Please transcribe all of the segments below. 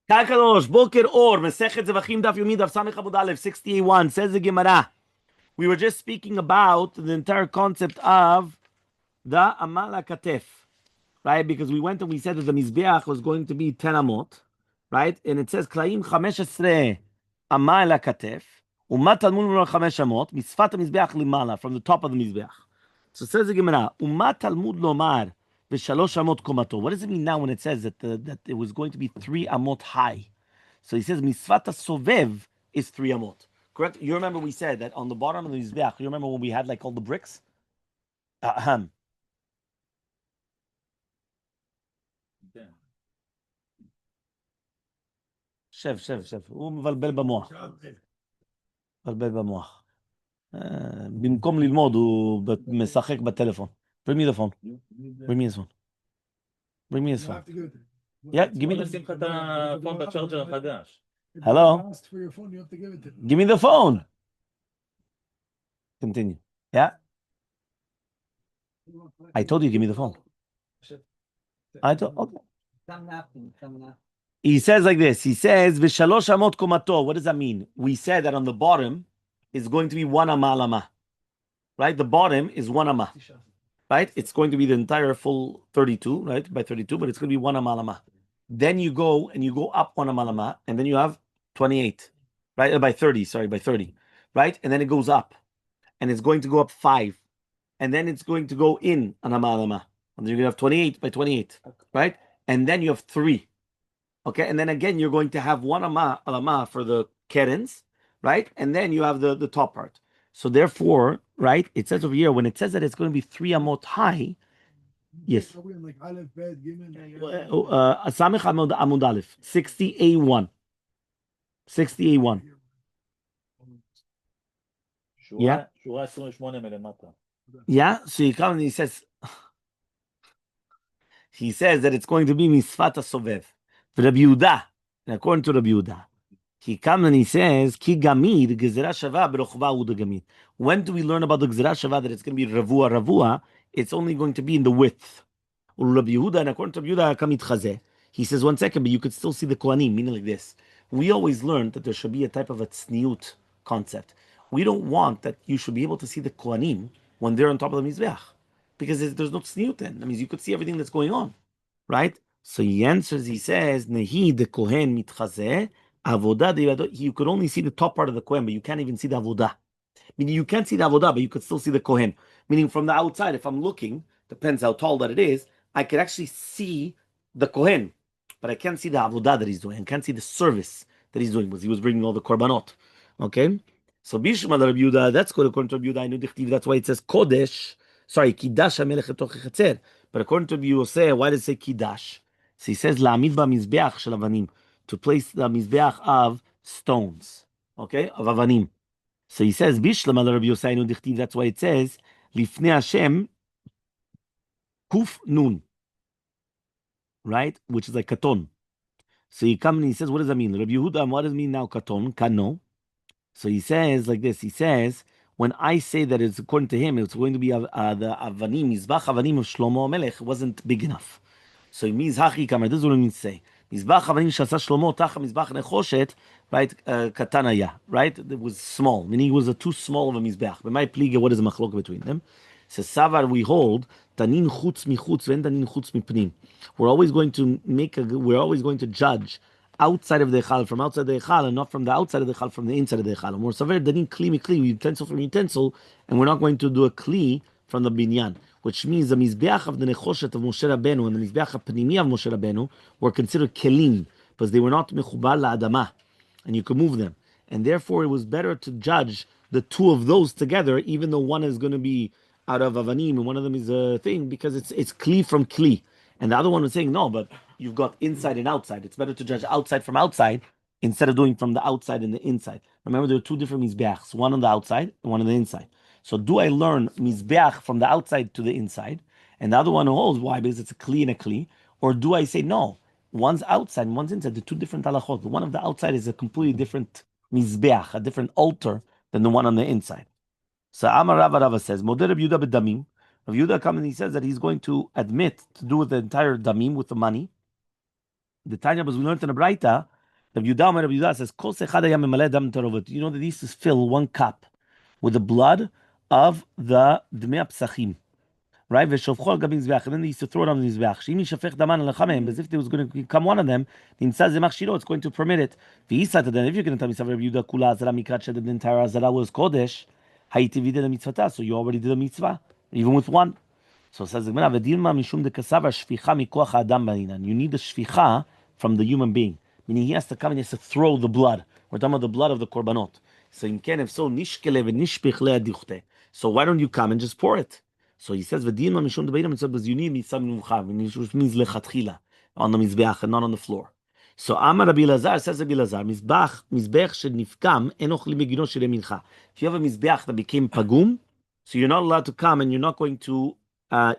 Kakadosh, Boker Or, Masechet Zevachim Daf Yomi Daf Samech Amud Aleph 61 says the Gemara. We were just speaking about the entire concept of the Amala Katef, right? Because we went and we said that the Mizbeach was going to be 10 amot, right? And it says Klaim 15 Amala Katef, Umat Talmud Mura 5 amot, Misfat Mizbeach Limala, from the top of the Mizbeach. So it says the Gemara, Umat Talmud Lomar V'shalosh amot komato. What does it mean now when it says that it was going to be 3 amot high? So he says Misfat Sovev is 3 amot. Correct? You remember we said that on the bottom of the Mizbeach, you remember when we had like all the bricks? Ahem. שב, הוא מבלבל במוח. מבלבל במוח. במקום ללמוד, הוא משחק בטלפון. Bring me the phone. Bring me his phone. Bring me his phone. Yeah, give me the phone. Hello? Give me the phone. Continue. Yeah? I told you, give me the phone. Okay. He says like this. He says, "V'shalosh amot komato." What does that mean? We said that on the bottom is going to be 1 amah lama, right? The bottom is 1 amah, right? It's going to be the entire full 32, right? By 32, but it's going to be 1 amah lama. Then you go up 1 amah lama, and then you have 28, right? By 30, right? And then it goes up, and it's going to go up 5, and then it's going to go in an amah lama, and then you're going to have 28 by 28, right? And then you have 3. Okay, and then again, you're going to have 1 alama for the kerens, right? And then you have the top part. So therefore, right, it says over here, when it says that it's going to be 3 amot high, yes. Samech Amud Aleph, 60A1. 60A1. Yeah? Yeah, so he comes and he says that it's going to be Misfat Sovev. Rabbi Yehuda, according to Rabbi Yehuda, he comes and he says, Ki gamid gezerah shava berochva uda gamid. When do we learn about the gezerah shava that it's going to be ravua? It's only going to be in the width. Rabbi Yehuda, and according to Rabbi Yehuda, kamid chazeh. He says 1 second, but you could still see the kohanim, meaning like this. We always learned that there should be a type of a tzniut concept. We don't want that you should be able to see the kohanim when they're on top of the mizbeach, because there's no tzniut then. That means you could see everything that's going on, right? So he answers, he says, Nehi de kohen mitchazeh, avodah de. You could only see the top part of the kohen, but you can't even see the avodah. Meaning you can't see the avodah, but you could still see the kohen. Meaning from the outside, if I'm looking, depends how tall that it is, I could actually see the kohen, but I can't see the avodah that he's doing. I can't see the service that he's doing, because he was bringing all the korbanot. Okay? So Bishma Rabbi Yehuda, that's good according to Rabbi Yehuda. I know that's why it says Kodesh. Sorry, Kiddash HaMelech Etoch HaChatzer. But according to Rabbi Yehuda, why does it say Kiddash? So he says La'amid ba'mizbeach shel avanim, to place the mizbeach of stones, okay, of avanim. So he says Bishlam Rabbi Yehuda, I know that's why it says Lifnei Hashem Kuf Nun, right, which is like katon. So he comes and he says, what does that mean? Rabbi Yehuda, what does it mean now katon? Kano. So he says like this. He says, when I say that it's according to him, it's going to be the avanim, mizbach avanim of Shlomo Melech wasn't big enough. So it means hachi kamar. This is what it means to say. Mizbach avanim shasa Shlomo tacha mizbach nechoshet, right? Katanaya, right? It was small, meaning it was too small of a mizbach. But my pliga, what is the machlok between them? Says Savar, we hold tanin chutz michutz and tanin chutz mipnim. We're always going to judge outside of the Hechal, from outside the Hechal, and not from the outside of the Hechal, from the inside of the Hechal. And we're severe danin kli mikli, utensil from utensil, and we're not going to do a kli from the binyan, which means the mizbeach of the nechoshet of Moshe Rabbeinu and the mizbeach of panimi of Moshe Rabbeinu were considered kelim, because they were not mechubar la'adama, and you could move them. And therefore, it was better to judge the two of those together, even though one is going to be out of avanim and one of them is a thing, because it's kli from kli. And the other one was saying, no, but you've got inside and outside. It's better to judge outside from outside instead of doing from the outside and the inside. Remember, there are 2 different mizbeachs, one on the outside and one on the inside. So do I learn mizbeach from the outside to the inside? And the other one holds, why? Because it's a kli and a kli. Or do I say, no, one's outside and one's inside, the 2 different halachot. The one of the outside is a completely different mizbeach, a different altar than the one on the inside. So Amar Rava says, Modeh Rabbi Yehuda b'damim. Rabbi Yehuda comes and he says that he's going to admit to do with the entire damim, with the money. The Tanya, as we learned in the Braita, Rabbi Yehuda says, Kol sechad hayam memaleh dam tarovot. You know that they used to fill one cup with the blood of the Dmei Psachim. Right? V'shovcho al gabi mizbeach. And then they used to throw it on the mizbeach. She'im yishafech daman al lechamim. As if there was going to become one of them, nimtza zemach shiro, it's going to permit it. V'yisat, then if you're going to tell me something, Rabbi Yehuda kula azara mikrat sheded the entire azara was kodesh, hayiti vided a mitzvata. So you already did a mitzvah, even with one. So it says the Gemara, "V'dilma mishum dekasav shficha mikoach adam ba'inan." You need the shficha from the human being, meaning he has to come and he has to throw the blood. We're talking about the blood of the korbanot. So if so, nishkele v'nishpich le'adichte. So why don't you come and just pour it? So he says, "V'dilma mishum deba'inan," because you need mitzvah minucha, which means lechatchila on the mizbeach and not on the floor. So Amar Rabbi Elazar says Rabbi Elazar, mizbeach shenifkam enochli begino shel mincha. If you have a mizbeach that became pagum, so you're not allowed to come and you're not going to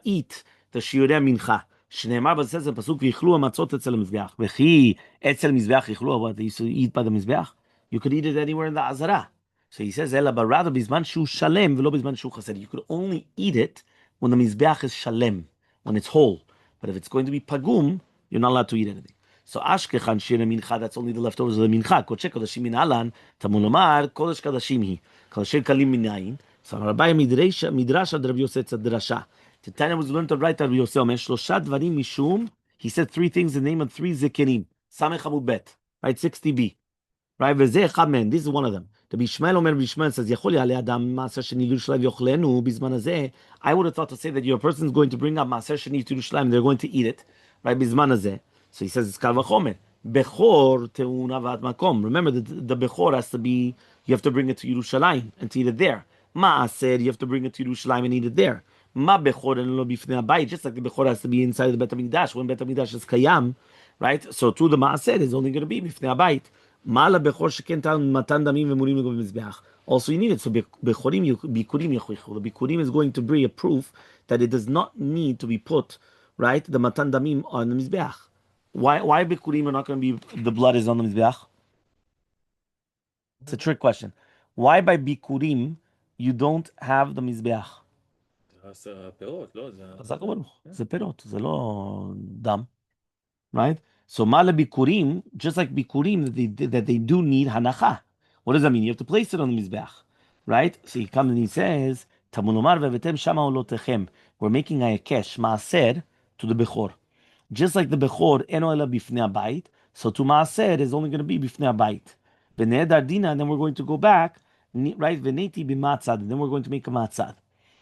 eat the shiurei mincha. Shneimar, but it says in pasuk v'yichlu hamatzot etzel hamizbeach. V'chi etzel mizbeach yichlu. What they used to eat by the mizbeach? You could eat it anywhere in the azara. So he says, "Ela, but rather bizman shu shalem v'lo bizman shu chaser." You could only eat it when the mizbeach is shalem, when it's whole. But if it's going to be pagum, you're not allowed to eat anything. So ashkechan shiurei mincha, that's only the leftovers of the mincha. Kodesh kodashim min alan, tamun lomar kodesh kodashim hi. Kodesh kalim minayin. So Rabbi midrash ad Rabbi Yosef tzad the Tanya was learned to write Rabbi Yosef. Shlosha dvarim mishum. He said three things in the name of three zikenim. Samech Amud Bet. Right, 60b. Right, v'zeh echad men. This is one of them. The Bishmael Omer Bishmael says, "Yachol yaleh adam maaser sheni Yerushalayim yochlenu bizman hazeh." I would have thought to say that your person is going to bring up maaser sheni to Yerushalayim. They're going to eat it, right? Bizman hazeh. So he says it's kal v'chomer. Bechor teuna vat makom. Remember, the bechor has to be. You have to bring it to Yerushalayim and to eat it there. Maaser, you have to bring it to Yerushalayim and eat it there. Ma bechor and lo bifnei abayit. Just like the bechor has to be inside the Bet HaMikdash. When Bet HaMikdash is kayam, right? So to the maaser is only going to be bifnei abayit. Also, you need it. So bikurim the bikurim is going to be a proof that it does not need to be put, right, the matan damim on the mizbeach. Why bikurim are not going to be the blood is on the mizbeach? It's a trick question. Why by bikurim you don't have the mizbeach? זה פירות, זה לא דם. Right? So mala bikurim, just like bikurim, that they do need hanacha. What does that mean? You have to place it on the mizbeach, right? So he comes and he says, "Tamulomar ve'vetem shama olotechem." We're making a kesh maaser to the bechor, just like the bechor eno ela bifnei abayit. So to maaser is only going to be bifnei abayit. V'nedar dina, and then we're going to go back, right? V'neti b'matzad, and then we're going to make a matzad.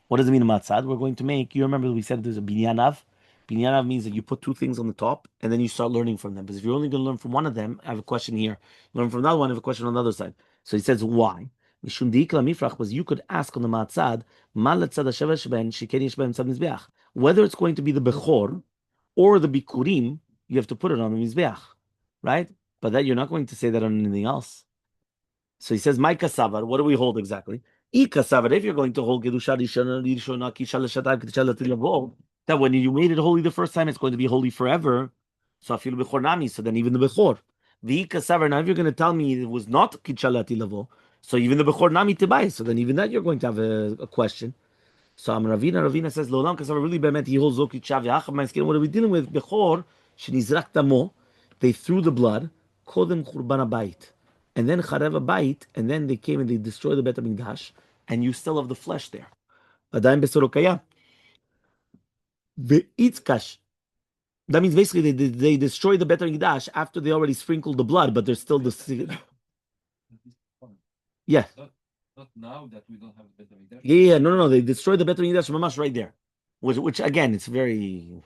What does it mean a matzad? We're going to make. You remember we said there's a binyanav. Binyanav means that you put two things on the top and then you start learning from them. Because if you're only going to learn from one of them, I have a question here. Learn from another one, I have a question on the other side. So he says, why? Because you could ask on the matzad, whether it's going to be the bechor or the bikurim, you have to put it on the mizbeach, right? But that you're not going to say that on anything else. So he says, "My kasavar." What do we hold exactly? Kasavar. If you're going to hold kedusha rishona kisha l'shatav kedusha l'tilavo, that when you made it holy the first time, it's going to be holy forever. So I feel bechor nami. So then even the bechor, the kasavar. Now if you're going to tell me it was not kisha l'tilavo, so even the bechor nami tibai. So then even that you're going to have a question. So Ravina says, "Lolam kasavar really bemet he holds zoki chav yacham my skin." What are we dealing with? Bechor shenizrak damo. They threw the blood. Kodem churban abayit. And then Charev Bayit, and then they came and they destroyed the Bet HaMikdash, and you still have the flesh there. Adaim besorokaya. Ve'itzkash. That means basically they destroyed the Bet HaMikdash after they already sprinkled the blood, but there's still the... Yeah. Not now that we don't have the Bet HaMikdash. Yeah, no. They destroyed the Bet HaMikdash mamash right there. Which again, it's very...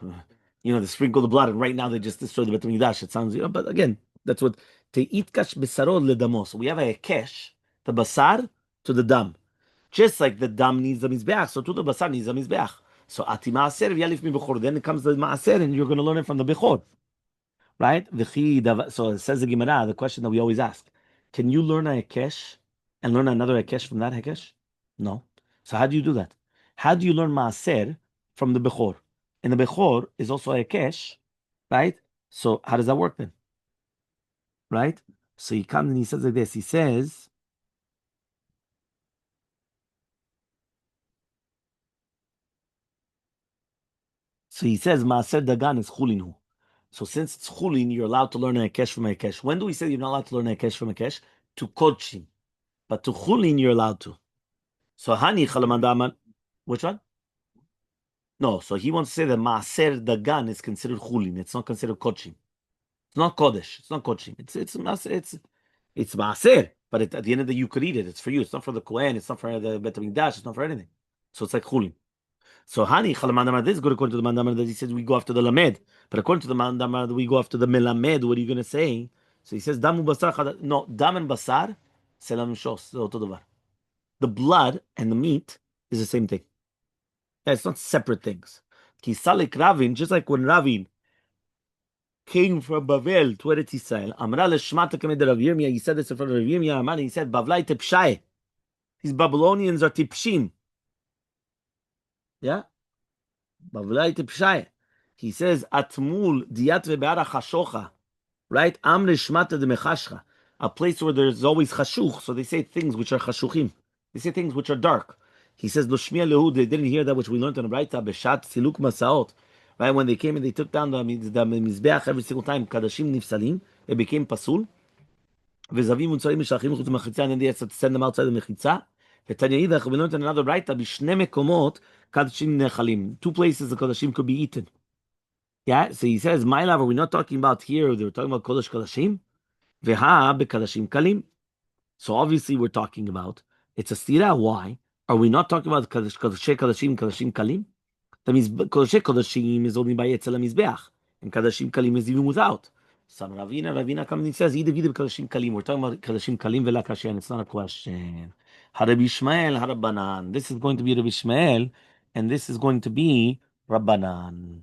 they sprinkle the blood, and right now they just destroyed the Bet HaMikdash. It sounds... but again, that's what... Te'itkash besarod ledamos. So we have a kesh, the basar to the dam. Just like the dam needs the mizbeach, so to the basar needs the mizbeach. So ati maaser v'yalif mi bechor. Then it comes the maaser, and you're going to learn it from the bechor, right? So it says the Gemara, the question that we always ask: can you learn a hekesh and learn another hekesh from that hekesh? No. So how do you do that? How do you learn maaser from the bechor? And the bechor is also a hekesh, right? So how does that work then? Right? So he comes and he says like this. He says. So he says, Maaser Dagan is Chulinu. So since it's chulin, you're allowed to learn a hekesh from a hekesh. When do we say you're not allowed to learn a hekesh from a hekesh? To kodshim. But to chulin, you're allowed to. So hani chalamandaman. Which one? No, so he wants to say that maaser dagan is considered chulin. It's not considered kodshim. It's not kodesh. It's not kodshim. It's maaser. But at the end of the day, you could eat it. It's for you. It's not for the kohen. It's not for the bet hamikdash. It's not for anything. So it's like chulin. So hani chalamandamar. This is good according to the mandamar that he says we go after the lamed. But according to the mandamar that we go after the melamed, what are you going to say? So he says damu basar. No, dam and basar. Selam shos. The blood and the meat is the same thing. Yeah, it's not separate things. Kisalik Ravin, just like when Ravin came from Bavel to Eretz Yisrael, Amra leshmata kamed Rav Yirmiyah, he said this in front of Rav Yirmiyah, Amani, he said, Bavlai tepshai. These Babylonians are tipshim. Yeah? Bavlai tepshai. He says, Atmul diyat ve'be'ara chashocha. Right? Am leshmata de mechashcha. A place where there's always chashuch, so they say things which are chashuchim. They say things which are dark. He says, Loshmiya lehu, they didn't hear that which we learned on the right side, Beshat siluk masaot. Right, when they came and they took down the mizbeach every single time, kadashim nifsalim, it became pasul. Vezavim unsarim mishachim chutz mechitza, and then they had to send them outside the mechitza. V'tanya yidach, we learned on another right side, b'shnei mekomot kadashim nechalim. Two places the kadashim could be eaten. Yeah, so he says, my love, are we not talking about here? They were talking about kodesh kadashim. Veha bekadashim kalim. So obviously we're talking about it's a stira. Why are we not talking about kadashim kalim? That means kadashim is only by etzel mizbeach, and kadashim kalim is even without. Some Ravina comes and says either kadashim kalim. We're talking about kadashim kalim velakashen. It's not a question. Rabbi Ishmael, Rabbanan. This is going to be Rabbi Ishmael, and this is going to be Rabbanan.